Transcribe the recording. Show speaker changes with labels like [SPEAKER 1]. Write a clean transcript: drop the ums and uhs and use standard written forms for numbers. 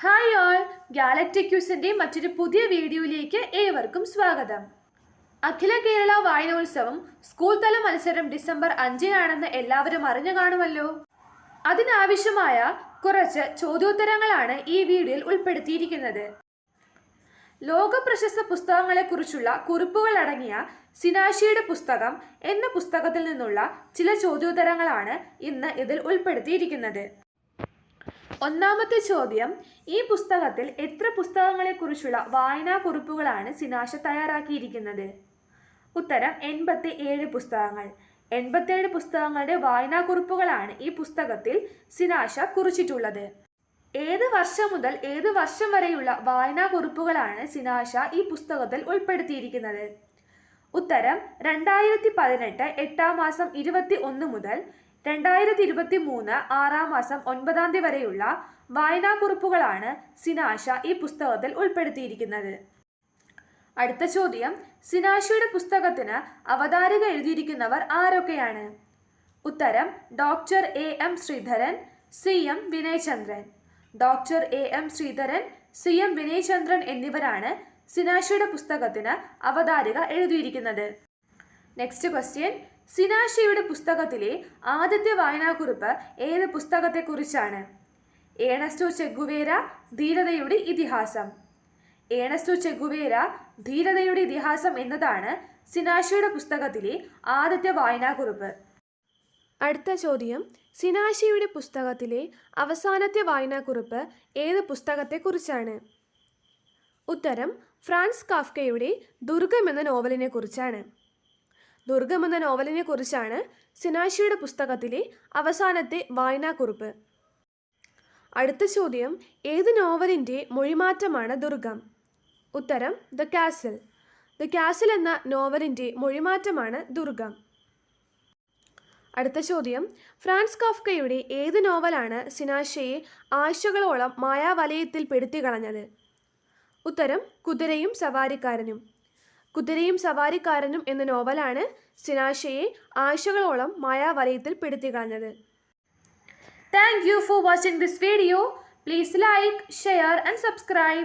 [SPEAKER 1] Hi all, galactic ക്യൂസിന്റെ മറ്റൊരു പുതിയ വീഡിയോയിലേക്ക് ഏവർക്കും സ്വാഗതം. അഖില കേരള വായനോത്സവം സ്കൂൾ തല മത്സരം ഡിസംബർ 5-നാണെന്ന് എല്ലാവരും അറിഞ്ഞു കാണുമല്ലോ. അതിനാവശ്യമായ കുറച്ച് ചോദ്യോത്തരങ്ങളാണ് ഈ വീഡിയോയിൽ ഉൾപ്പെടുത്തിയിരിക്കുന്നത്. ലോക പ്രശസ്ത പുസ്തകങ്ങളെക്കുറിച്ചുള്ള കുറിപ്പുകൾ അടങ്ങിയ സിനാഷിയുടെ പുസ്തകം എന്ന പുസ്തകത്തിൽ നിന്നുള്ള ചില ചോദ്യോത്തരങ്ങളാണ് ഇന്ന് ഇതിൽ ഉൾപ്പെടുത്തിയിരിക്കുന്നത്. ഒന്നാമത്തെ ചോദ്യം, ഈ പുസ്തകത്തിൽ എത്ര പുസ്തകങ്ങളെക്കുറിച്ചുള്ള വായനാക്കുറിപ്പുകളാണ് സിനാഷ തയ്യാറാക്കിയിരിക്കുന്നത്? ഉത്തരം 87 പുസ്തകങ്ങൾ. 87 പുസ്തകങ്ങളുടെ വായനാക്കുറിപ്പുകളാണ് ഈ പുസ്തകത്തിൽ സിനാഷ കുറിച്ചിട്ടുള്ളത്. ഏത് വർഷം മുതൽ ഏത് വർഷം വരെയുള്ള വായനാക്കുറിപ്പുകളാണ് സിനാഷ ഈ പുസ്തകത്തിൽ ഉൾപ്പെടുത്തിയിരിക്കുന്നത്? ഉത്തരം 2018 8-ാം മാസം 21 മുതൽ 2023 6-ാം മാസം 9-ാം തീയതി വരെയുള്ള വായനാക്കുറിപ്പുകളാണ് സിനാഷ ഈ പുസ്തകത്തിൽ ഉൾപ്പെടുത്തിയിരിക്കുന്നത്. അടുത്ത ചോദ്യം, സിനാഷയുടെ പുസ്തകത്തിന് അവതാരിക എഴുതിയിരിക്കുന്നവർ ആരൊക്കെയാണ്? ഉത്തരം doctor AM Sreedharan, CM Vinayachandran. Doctor AM Sreedharan, CM Vinayachandran എന്നിവരാണ് സിനാഷയുടെ പുസ്തകത്തിന് അവതാരിക എഴുതിയിരിക്കുന്നത്. നെക്സ്റ്റ് ക്വസ്റ്റ്യൻ, സിനാഷയുടെ പുസ്തകത്തിലെ ആദ്യത്തെ വായനാക്കുറിപ്പ് ഏത് പുസ്തകത്തെക്കുറിച്ചാണ്? ഏണസ്റ്റോ ചെഗുവേര ധീരതയുടെ ഇതിഹാസം. ഏണസ്റ്റോ ചെഗുവേര ധീരതയുടെ ഇതിഹാസം എന്നതാണ് സിനാഷയുടെ പുസ്തകത്തിലെ ആദ്യത്തെ വായനാക്കുറിപ്പ്. അടുത്ത ചോദ്യം, സിനാഷയുടെ പുസ്തകത്തിലെ അവസാനത്തെ വായനാക്കുറിപ്പ് ഏത് പുസ്തകത്തെക്കുറിച്ചാണ്? ഉത്തരം ഫ്രാൻസ് കാഫ്കയുടെ ദുർഗം എന്ന നോവലിനെ കുറിച്ചാണ്. ദുർഗം എന്ന നോവലിനെ കുറിച്ചാണ് സിനാഷയുടെ പുസ്തകത്തിലെ അവസാനത്തെ വായനാക്കുറിപ്പ്. അടുത്ത ചോദ്യം, ഏത് നോവലിൻ്റെ മൊഴിമാറ്റമാണ് ദുർഗം? ഉത്തരം ദ കാസിൽ. ദ കാസിൽ എന്ന നോവലിൻ്റെ മൊഴിമാറ്റമാണ് ദുർഗം. അടുത്ത ചോദ്യം, ഫ്രാൻസ് കാഫ്കയുടെ ഏത് നോവലാണ് സിനാഷയെ ആഴ്ചകളോളം മായാവലയത്തിൽ പെടുത്തിക്കളഞ്ഞത്? ഉത്തരം കുതിരയും സവാരിക്കാരനും. കുതിരയും സവാരിക്കാരനും എന്ന നോവലാണ് സിനാഷയെ ആഴ്ചകളോളം മായാവലയത്തിൽ പെടുത്തിക്കളഞ്ഞത്. Thank you for watching this video. Please like, share and subscribe.